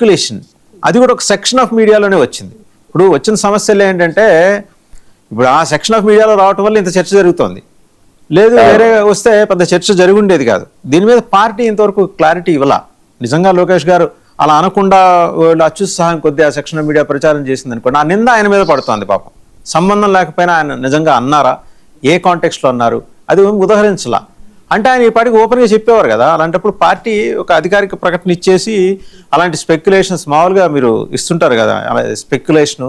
Speculation, అది కూడా ఒక సెక్షన్ ఆఫ్ మీడియాలోనే వచ్చింది. ఇప్పుడు వచ్చిన సమస్యలు ఏంటంటే, ఇప్పుడు ఆ సెక్షన్ ఆఫ్ మీడియాలో రావటం వల్ల ఇంత చర్చ జరుగుతోంది. లేదు వేరే వస్తే పెద్ద చర్చ జరుగుండేది కాదు. దీని మీద పార్టీ ఇంతవరకు క్లారిటీ ఇవ్వాల. నిజంగా లోకేష్ గారు అలా అనకుండా వాళ్ళు అత్యుత్సాహం కొద్దీ ఆ సెక్షన్ ఆఫ్ మీడియా ప్రచారం చేసింది అనుకోండి, ఆ నింద ఆయన మీద పడుతోంది. పాపం సంబంధం లేకపోయినా ఆయన నిజంగా అన్నారా, ఏ కాంటెక్స్ట్లో అన్నారు, అది ఉదహరించలా. అంటే ఆయన ఈ పార్టీకి ఓపెన్గా చెప్పేవారు కదా. అలాంటప్పుడు పార్టీ ఒక అధికారిక ప్రకటన ఇచ్చేసి అలాంటి స్పెక్యులేషన్స్ మామూలుగా మీరు ఇస్తుంటారు కదా, అలా స్పెక్యులేషను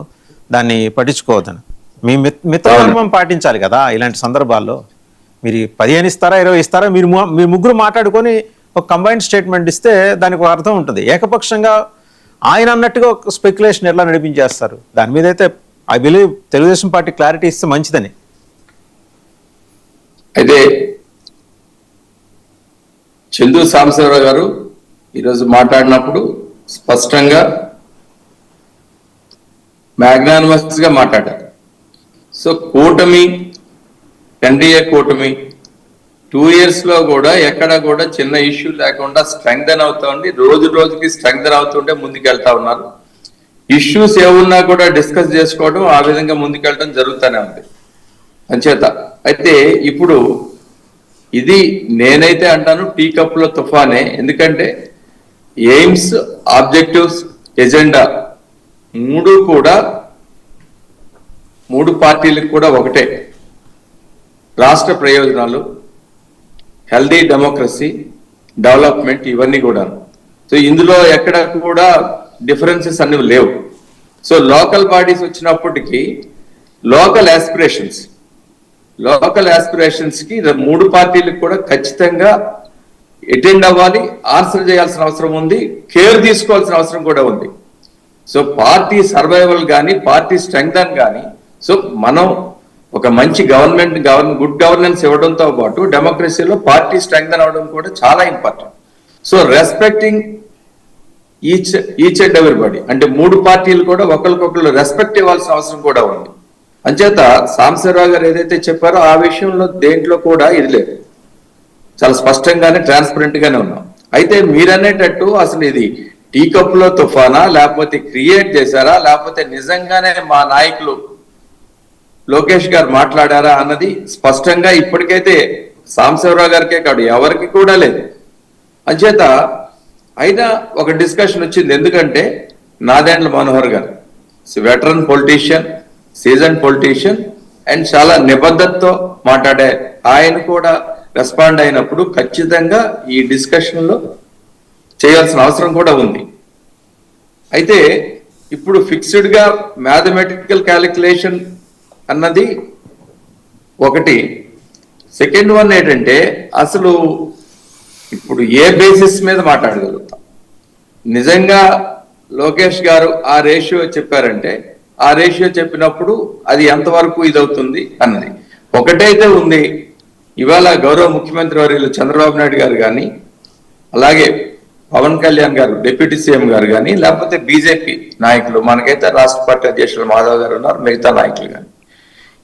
దాన్ని పట్టించుకోవద్దని మీ మిత్రధర్మం పాటించాలి కదా. ఇలాంటి సందర్భాల్లో మీరు 15 ఇస్తారా 20 ఇస్తారా, మీరు ముగ్గురు మాట్లాడుకొని ఒక కంబైన్డ్ స్టేట్మెంట్ ఇస్తే దానికి ఒక అర్థం ఉంటుంది. ఏకపక్షంగా ఆయన అన్నట్టుగా ఒక స్పెక్యులేషన్ ఎట్లా నడిపించేస్తారు? దాని మీద అయితే I believe Telugu Desam party clarity ఇస్తే మంచిదని. అయితే చందు సాంబశివరావు గారు ఈరోజు మాట్లాడినప్పుడు స్పష్టంగా మ్యాగ్నానిమస్ గా మాట్లాడారు. సో కూటమి, ఎన్డీఏ కూటమి 2 years లో కూడా ఎక్కడ కూడా చిన్న ఇష్యూ లేకుండా స్ట్రెంగ్థెన్ అవుతుంది, రోజు రోజుకి స్ట్రెంగ్థెన్ అవుతుంటే ముందుకెళ్తా ఉన్నారు. ఇష్యూస్ ఏమున్నా కూడా డిస్కస్ చేసుకోవడం, ఆ విధంగా ముందుకెళ్ళడం జరుగుతూనే ఉంది అంచేత. అయితే ఇప్పుడు ఇది నేనైతే అంటాను టీ కప్ లో తుఫానే. ఎందుకంటే ఎయిమ్స్, ఆబ్జెక్టివ్స్, ఎజెండా కూడా 3 పార్టీలకు కూడా ఒకటే. రాష్ట్ర ప్రయోజనాలు, హెల్దీ డెమోక్రసీ, డెవలప్మెంట్, ఇవన్నీ కూడా. సో ఇందులో ఎక్కడ కూడా డిఫరెన్సెస్ అనేవి లేవు. సో లోకల్ బాడీస్ వచ్చినప్పటికీ లోకల్ ఆస్పిరేషన్స్ కి 3 పార్టీలకు కూడా ఖచ్చితంగా అటెండ్ అవ్వాలి, ఆన్సర్ చేయాల్సిన అవసరం ఉంది, కేర్ తీసుకోవాల్సిన అవసరం కూడా ఉంది. సో పార్టీ సర్వైవల్ కానీ, పార్టీ స్ట్రెంగ్థన్ కానీ, సో మనం ఒక మంచి గుడ్ గవర్నెన్స్ ఇవ్వడంతో పాటు డెమోక్రసీలో పార్టీ స్ట్రెంగ్థన్ అవ్వడం కూడా చాలా important. So respecting each and everybody, అంటే 3 పార్టీలు కూడా ఒకరికొకరు రెస్పెక్ట్ ఇవ్వాల్సిన అవసరం కూడా ఉంది. అంచేత సాంబశివరావు గారు ఏదైతే చెప్పారో ఆ విషయంలో దేంట్లో కూడా ఇది లేదు, చాలా స్పష్టంగానే ట్రాన్స్పరెంట్ గానే ఉన్నాం. అయితే మీరనేటట్టు అసలు ఇది టీ కప్ లో తుఫానా, లేకపోతే క్రియేట్ చేశారా, లేకపోతే నిజంగానే మా నాయకులు లోకేష్ గారు మాట్లాడారా అన్నది స్పష్టంగా ఇప్పటికైతే సాంబశివరావు గారికే కాదు ఎవరికి కూడా లేదు. అంచేత అయినా ఒక డిస్కషన్ వచ్చింది. ఎందుకంటే నాదెండ్ల మనోహర్ గారు veteran politician, season politician and చాలా నిబద్ధతతో మాట్లాడే ఆయన కూడా రెస్పాండ్ అయినప్పుడు ఖచ్చితంగా ఈ డిస్కషన్ లో చేయాల్సిన అవసరం కూడా ఉంది. అయితే ఇప్పుడు ఫిక్స్డ్ గా మ్యాథమెటికల్ క్యాలిక్యులేషన్ అన్నది ఒకటి. సెకండ్ వన్ ఏంటంటే అసలు ఇప్పుడు ఏ బేసిస్ మీద మాట్లాడగలుగుతాం? నిజంగా లోకేష్ గారు ఆ రేషియో చెప్పారంటే ఆ రేషియో చెప్పినప్పుడు అది ఎంతవరకు ఇదవుతుంది అన్నది ఒకటైతే ఉంది. ఇవాళ గౌరవ ముఖ్యమంత్రి వర్యులు చంద్రబాబు నాయుడు గారు కానీ, అలాగే పవన్ కళ్యాణ్ గారు డిప్యూటీ సీఎం గారు కానీ, లేకపోతే బీజేపీ నాయకులు, మనకైతే రాష్ట్ర పార్టీ అధ్యక్షులు మాధవ్ గారు ఉన్నారు, మిగతా నాయకులు కానీ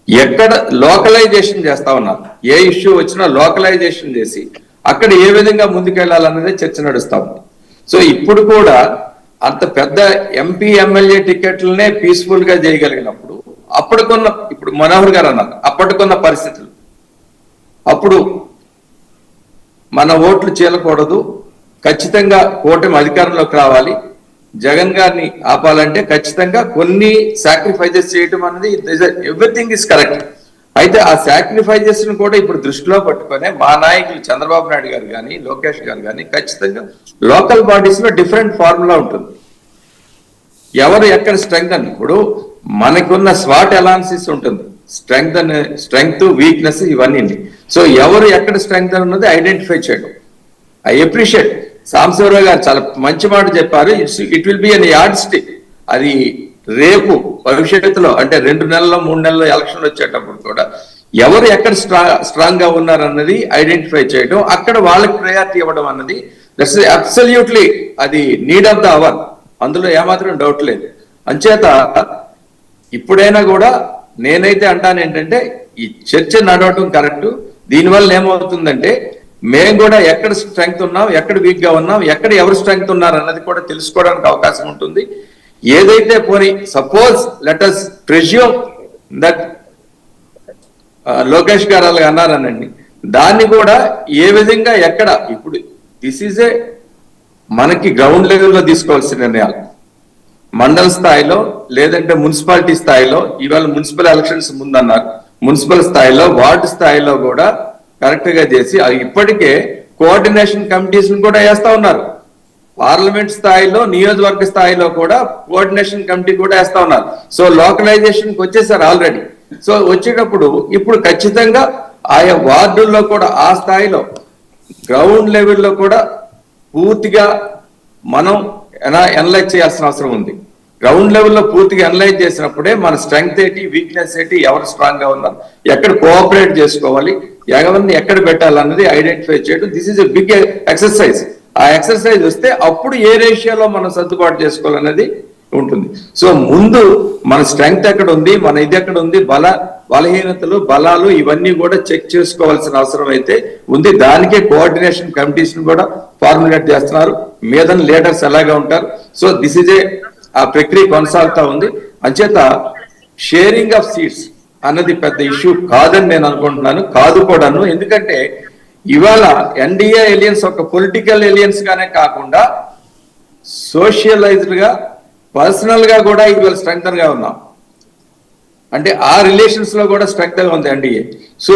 ఎక్కడ లోకలైజేషన్ చేస్తా ఉన్నారు. ఏ ఇష్యూ వచ్చినా లోకలైజేషన్ చేసి అక్కడ ఏ విధంగా ముందుకెళ్లాలన్నదే చర్చ నడుస్తా ఉంది. సో ఇప్పుడు కూడా అంత పెద్ద ఎంపీ ఎమ్మెల్యే టికెట్లనే పీస్ఫుల్ గా చేయగలిగినప్పుడు ఇప్పుడు మనోహర్ గారు అన్నారు అప్పటికున్న పరిస్థితులు, అప్పుడు మన ఓట్లు చీలకూడదు, ఖచ్చితంగా కూటమి అధికారంలోకి రావాలి, జగన్ గారిని ఆపాలంటే ఖచ్చితంగా కొన్ని సాక్రిఫైజెస్ చేయటం అనేది ఎవ్రీథింగ్ ఇస్ కరెక్ట్. అయితే ఆ సాక్రిఫైజెస్ ను కూడా ఇప్పుడు దృష్టిలో పట్టుకొని మా నాయకులు చంద్రబాబు నాయుడు గారు కానీ, లోకేష్ గారు కానీ ఖచ్చితంగా లోకల్ బాడీస్ లో డిఫరెంట్ ఫార్ములా ఉంటుంది. ఎవరు ఎక్కడ స్ట్రెంగ్త్ అని, ఇప్పుడు మనకున్న స్వాట్ అనాలిసిస్ ఉంటుంది, స్ట్రెంగ్త్ వీక్నెస్ ఇవన్నీ. సో ఎవరు ఎక్కడ స్ట్రెంగ్త్ ఉన్నది ఐడెంటిఫై చేయడం. ఐ అప్రిషియేట్ సాంబశివరావు గారు చాలా మంచి మాట చెప్పారు. It will be an yard stick. అది రేపు భవిష్యత్తులో అంటే 2 నెలల్లో 3 నెలల్లో ఎలక్షన్లు వచ్చేటప్పుడు కూడా ఎవరు ఎక్కడ స్ట్రాంగ్ గా ఉన్నారన్నది ఐడెంటిఫై చేయడం, అక్కడ వాళ్ళకి ప్రయారిటీ ఇవ్వడం అన్నది దట్స్ అబ్సల్యూట్లీ అది నీడ్ ఆఫ్ ద అవర్. అందులో ఏమాత్రం డౌట్ లేదు. అంచేత ఇప్పుడైనా కూడా నేనైతే అంటాను ఏంటంటే ఈ చర్చ నడవటం కరెక్ట్. దీనివల్ల ఏమవుతుందంటే మేము కూడా ఎక్కడ స్ట్రెంగ్త్ ఉన్నాం, ఎక్కడ వీక్ గా ఉన్నాం, ఎక్కడ ఎవరు స్ట్రెంగ్త్ ఉన్నారు అన్నది కూడా తెలుసుకోవడానికి అవకాశం ఉంటుంది. ఏదైతే పోనీ suppose let us presume that Lokesh గారు అలాగ అన్నారనండి, దాన్ని కూడా ఏ విధంగా ఎక్కడ ఇప్పుడు దిస్ ఈజ్ ఏ మనకి గ్రౌండ్ లెవెల్లో తీసుకోవాల్సిన నిర్ణయాలు. మండల స్థాయిలో లేదంటే మున్సిపాలిటీ స్థాయిలో, ఇవాళ మున్సిపల్ ఎలక్షన్స్ ముందన్నారు, మున్సిపల్ స్థాయిలో వార్డు స్థాయిలో కూడా కరెక్ట్ గా చేసి ఇప్పటికే కోఆర్డినేషన్ కమిటీస్ కూడా వేస్తా ఉన్నారు. పార్లమెంట్ స్థాయిలో నియోజకవర్గ స్థాయిలో కూడా కోఆర్డినేషన్ కమిటీ కూడా వేస్తా ఉన్నారు. సో లోకలైజేషన్ కి వచ్చేసారు ఆల్రెడీ. సో వచ్చేటప్పుడు ఇప్పుడు ఖచ్చితంగా ఆయా వార్డుల్లో కూడా ఆ స్థాయిలో గ్రౌండ్ లెవెల్లో కూడా పూర్తిగా మనం ఎనలైజ్ చేయాల్సిన అవసరం ఉంది. గ్రౌండ్ లెవెల్లో పూర్తిగా ఎనలైజ్ చేసినప్పుడే మన స్ట్రెంగ్త్ ఏంటి, వీక్నెస్ ఏంటి, ఎవరు స్ట్రాంగ్ గా ఉన్నారు, ఎక్కడ కోఆపరేట్ చేసుకోవాలి, ఎవరిని ఎక్కడ పెట్టాలన్నది ఐడెంటిఫై చేయడం. This is a big exercise. ఆ ఎక్సర్సైజ్ వస్తే అప్పుడు ఏ రేషియోలో మనం సర్దుబాటు చేసుకోవాలన్నది ఉంటుంది. సో ముందు మన స్ట్రెంగ్త్ ఎక్కడ ఉంది, మన ఇది ఎక్కడ ఉంది, బలహీనతలు బలాలు ఇవన్నీ కూడా చెక్ చేసుకోవాల్సిన అవసరం అయితే ఉంది. దానికే కోఆర్డినేషన్ కమిటీస్ కూడా ఫార్ములేట్ చేస్తున్నారు. మీద లీడర్స్ ఎలాగా ఉంటారు. సో దిస్ ఇజ్ ఆ ప్రక్రియ కొనసాగుతా ఉంది. అంచేత షేరింగ్ ఆఫ్ సీట్స్ అన్నది పెద్ద ఇష్యూ కాదని నేను అనుకుంటున్నాను, కాదు కూడాను. ఎందుకంటే ఇవాళ ఎన్డీఏ ఎలియన్స్ ఒక పొలిటికల్ ఎలియన్స్ గానే కాకుండా సోషలైజ్డ్ గా పర్సనల్ గా కూడా ఇవాళ స్ట్రెంగ్తన్ గా ఉన్నాం. అంటే ఆ రిలేషన్స్ లో కూడా స్ట్రెంగ్త్ గా ఉంది ఎన్డీఏ. సో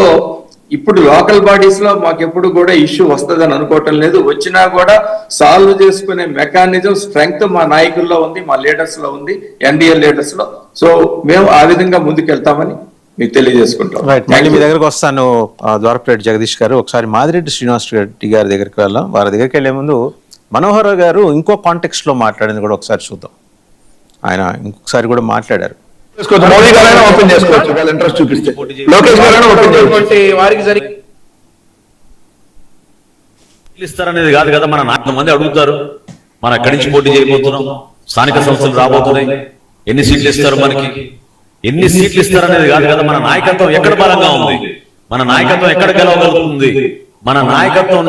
ఇప్పుడు లోకల్ బాడీస్ లో మాకు ఎప్పుడు కూడా ఇష్యూ వస్తుందని అనుకోవటం లేదు. వచ్చినా కూడా సాల్వ్ చేసుకునే మెకానిజం స్ట్రెంగ్త్ మా నాయకుల్లో ఉంది, మా లీడర్స్ లో ఉంది, ఎన్డీఏ లీడర్స్ లో. సో మేము ఆ విధంగా ముందుకెళ్తామని మీకు తెలియజేసుకుంటాం. మళ్ళీ మీ దగ్గరకు వస్తాను ద్వారపేట జగదీష్ గారు. ఒకసారి మాదిరెడ్డి శ్రీనివాస్ రెడ్డి గారి దగ్గరికి వెళ్దాం. వారి దగ్గరికి వెళ్లే ముందు మనోహర్ గారు ఇంకో కాంటెక్స్ట్ లో మాట్లాడింది కూడా ఒకసారి చూద్దాం. ఆయన ఇంకొకసారి కూడా మాట్లాడారు. మోడీ గారైనా ఓపెన్ చేసుకోవచ్చు, వాళ్ళ ఇంట్రెస్ట్ చూపిస్తే. లోకేష్ గారైనా ఓపెన్ చేసుకోవచ్చు. వారికి ఇస్తారనేది కాదు కదా, మన 4 మంది అడుగుతారు, మనం ఎక్కడి నుంచి పోటీ చేయబోతున్నాం, స్థానిక సంస్థలు రాబోతున్నాయి, ఎన్ని సీట్లు ఇస్తారు, మనకి ఎన్ని సీట్లు ఇస్తారనేది కాదు కదా, మన నాయకత్వం ఎక్కడ బలంగా ఉంది, మన నాయకత్వం ఎక్కడ గెలవగలుగుతుంది, మన నాయకత్వం